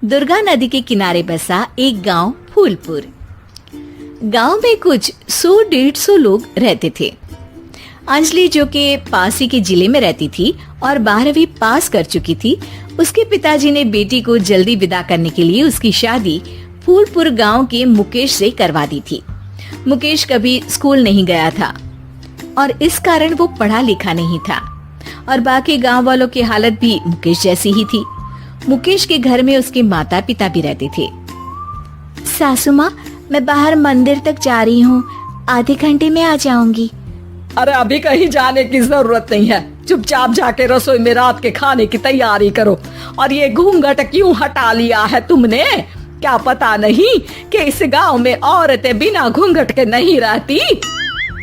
दुर्गा नदी के किनारे बसा एक गांव फूलपुर। गांव में कुछ 100-150 लोग रहते थे। अंजलि जो कि पास ही के जिले में रहती थी और 12वीं पास कर चुकी थी, उसके पिताजी ने बेटी को जल्दी विदा करने के लिए उसकी शादी फूलपुर गांव के मुकेश से करवा दी थी। मुकेश कभी स्कूल नहीं गया था और इस कारण वो पढ़ा लिखा नहीं था और बाकी गांव वालों की हालत भी मुकेश जैसी ही थी। मुकेश के घर में उसके माता पिता भी रहते थे। सासू माँ, मैं बाहर मंदिर तक जा रही हूँ, आधे घंटे में आ जाऊंगी। अरे अभी कहीं जाने की जरूरत नहीं है, चुपचाप जाके रसोई में रात के खाने की तैयारी करो। और ये घूंघट क्यों हटा लिया है तुमने? क्या पता नहीं कि इस गांव में औरतें बिना घूंघट के नहीं रहती?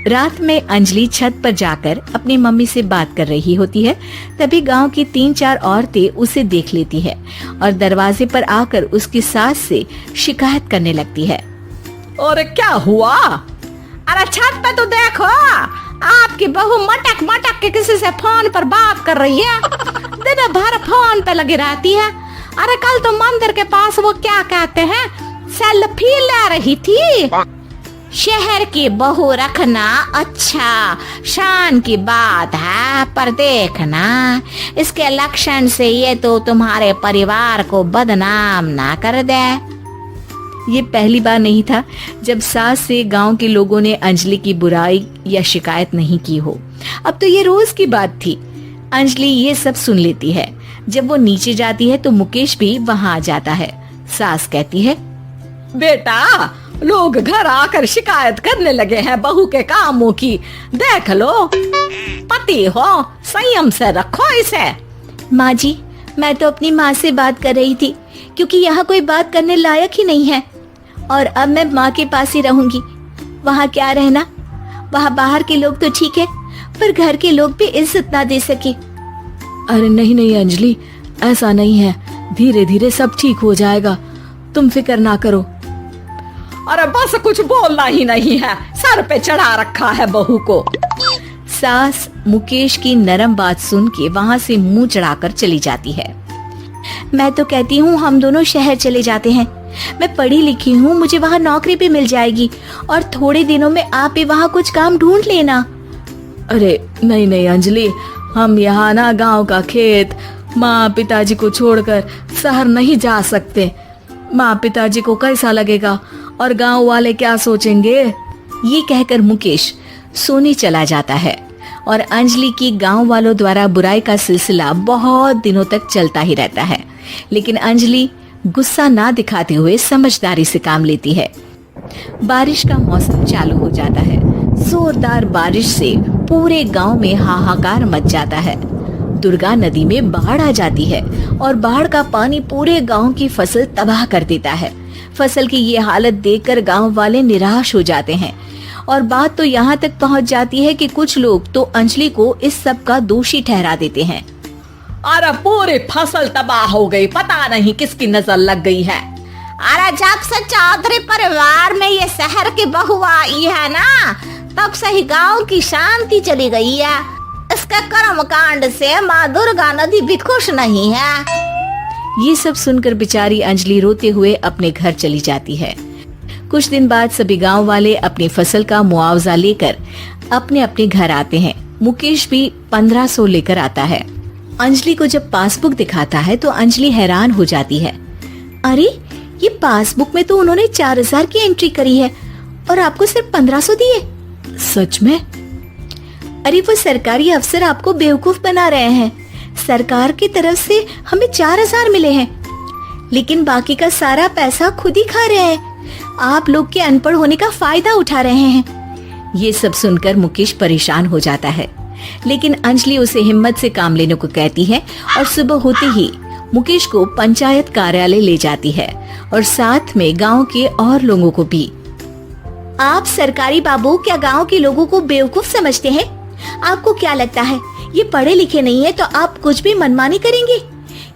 रात में अंजलि छत पर जाकर अपनी मम्मी से बात कर रही होती है। तभी गांव की 3-4 औरतें उसे देख लेती है और दरवाजे पर आकर उसकी सास से शिकायत करने लगती है। और क्या हुआ? अरे छत पे तो देखो, आपकी बहू मटक मटक के किसी से फोन पर बात कर रही है। दिन भर फोन पे लगी रहती है। अरे कल तो मंदिर के पास वो क्या कहते हैं, सेल्फी ले रही थी। शहर की बहू रखना अच्छा शान की बात है, पर देखना इसके लक्षण से ये तो तुम्हारे परिवार को बदनाम ना कर दे। ये पहली बार नहीं था जब सास से गांव के लोगों ने अंजलि की बुराई या शिकायत नहीं की हो। अब तो ये रोज की बात थी। अंजलि ये सब सुन लेती है। जब वो नीचे जाती है तो मुकेश भी वहां आ जाता है। सास कहती है, बेटा लोग घर आकर शिकायत करने लगे हैं बहू के कामों की, देख लो। पति हो, संयम से रखो इसे। माँ जी, मैं तो अपनी माँ से बात कर रही थी क्योंकि यहाँ कोई बात करने लायक ही नहीं है और अब मैं माँ के पास ही रहूंगी। वहाँ क्या रहना, वहाँ बाहर के लोग तो ठीक है पर घर के लोग भी इज्जत ना दे सके। अरे नहीं नहीं अंजलि, ऐसा नहीं है, धीरे धीरे सब ठीक हो जाएगा, तुम फिक्र ना करो। अरे बस कुछ बोलना ही नहीं है, सर पे चढ़ा रखा है बहू को। सास मुकेश की नरम बात सुन के वहाँ से मुंह चढ़ाकर चली जाती है। मैं तो कहती हूँ हम दोनों शहर चले जाते हैं। मैं पढ़ी लिखी हूँ, मुझे वहाँ नौकरी भी मिल जाएगी और थोड़े दिनों में आप भी वहाँ कुछ काम ढूंढ लेना। अरे नहीं नहीं अंजलि, हम यहाँ ना गांव का खेत, माँ पिताजी को छोड़कर शहर नहीं जा सकते। माँ पिताजी को कैसा लगेगा और गांव वाले क्या सोचेंगे? ये कहकर मुकेश सोने चला जाता है और अंजलि की गांव वालों द्वारा बुराई का सिलसिला बहुत दिनों तक चलता ही रहता है। लेकिन अंजलि गुस्सा ना दिखाते हुए समझदारी से काम लेती है। बारिश का मौसम चालू हो जाता है। जोरदार बारिश से पूरे गांव में हाहाकार मच जाता है। दुर्गा नदी में बाढ़ आ जाती है और बाढ़ का पानी पूरे गांव की फसल तबाह कर देता है। फसल की ये हालत देखकर गांव वाले निराश हो जाते हैं और बात तो यहाँ तक पहुँच जाती है कि कुछ लोग तो अंजलि को इस सब का दोषी ठहरा देते हैं। अरे पूरी फसल तबाह हो गई, पता नहीं किसकी नजर लग गई है। अरे जब से चौधरी परिवार में ये शहर की बहू आई है ना, तब से ही गांव की शांति चली गई है। इसके कर्म कांड से माँ दुर्गा नदी भी खुश नहीं है। ये सब सुनकर बेचारी अंजलि रोते हुए अपने घर चली जाती है। कुछ दिन बाद सभी गांव वाले अपनी फसल का मुआवजा लेकर अपने अपने घर आते हैं। मुकेश भी 1500 लेकर आता है। अंजलि को जब पासबुक दिखाता है तो अंजलि हैरान हो जाती है। अरे ये पासबुक में तो उन्होंने 4000 की एंट्री करी है और आपको सिर्फ 1500 दिए। सच में? अरे वो सरकारी अफसर आपको बेवकूफ बना रहे हैं। सरकार की तरफ से हमें 4000 मिले हैं लेकिन बाकी का सारा पैसा खुद ही खा रहे हैं। आप लोग के अनपढ़ होने का फायदा उठा रहे हैं। ये सब सुनकर मुकेश परेशान हो जाता है लेकिन अंजलि उसे हिम्मत से काम लेने को कहती है और सुबह होते ही मुकेश को पंचायत कार्यालय ले जाती है और साथ में गांव के और लोगों को भी। आप सरकारी बाबू क्या गांव के लोगों को बेवकूफ समझते हैं? आपको क्या लगता है ये पढ़े लिखे नहीं है तो आप कुछ भी मनमानी करेंगे?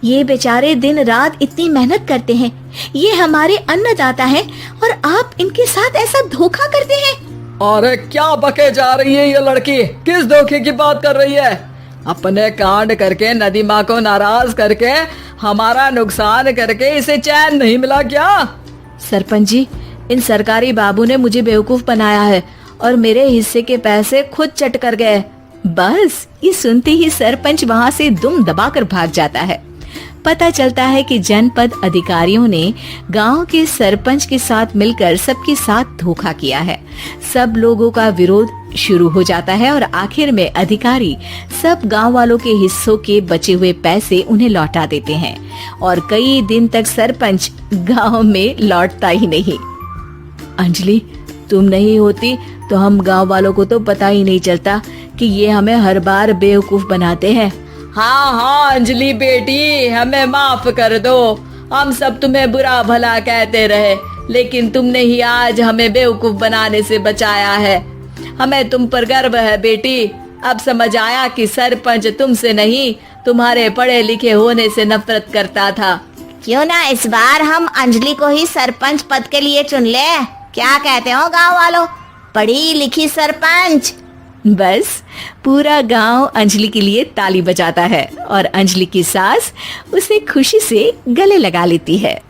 ये बेचारे दिन रात इतनी मेहनत करते हैं, ये हमारे अन्नदाता हैं और आप इनके साथ ऐसा धोखा करते हैं। अरे क्या बके जा रही है ये लड़की, किस धोखे की बात कर रही है? अपने कांड करके नदी माँ को नाराज करके हमारा नुकसान करके इसे चैन नहीं मिला क्या? सरपंच जी, इन सरकारी बाबू ने मुझे बेवकूफ बनाया है और मेरे हिस्से के पैसे खुद चट कर गए। बस ये सुनते ही सरपंच वहाँ से दुम दबाकर भाग जाता है। पता चलता है कि जनपद अधिकारियों ने गांव के सरपंच के साथ मिलकर सबके साथ धोखा किया है। सब लोगों का विरोध शुरू हो जाता है और आखिर में अधिकारी सब गांव वालों के हिस्सों के बचे हुए पैसे उन्हें लौटा देते हैं और कई दिन तक सरपंच गांव में लौटता ही नहीं। अंजलि, तुम नहीं होती तो हम गांव वालों को तो पता ही नहीं चलता कि ये हमें हर बार बेवकूफ बनाते हैं। हाँ हाँ अंजलि बेटी, हमें माफ कर दो। हम सब तुम्हें बुरा भला कहते रहे, लेकिन तुमने ही आज हमें बेवकूफ बनाने से बचाया है। हमें तुम पर गर्व है बेटी। अब समझ आया कि सरपंच तुमसे नहीं, तुम्हारे पढ़े लिखे होने से नफरत करता था। क्यों ना इस बार हम अंजलि को ही सरपंच पद के लिए चुन ले? क्या कहते हो गांव वालों? पढ़ी लिखी सरपंच। बस पूरा गांव अंजलि के लिए ताली बजाता है और अंजलि की सास उसे खुशी से गले लगा लेती है।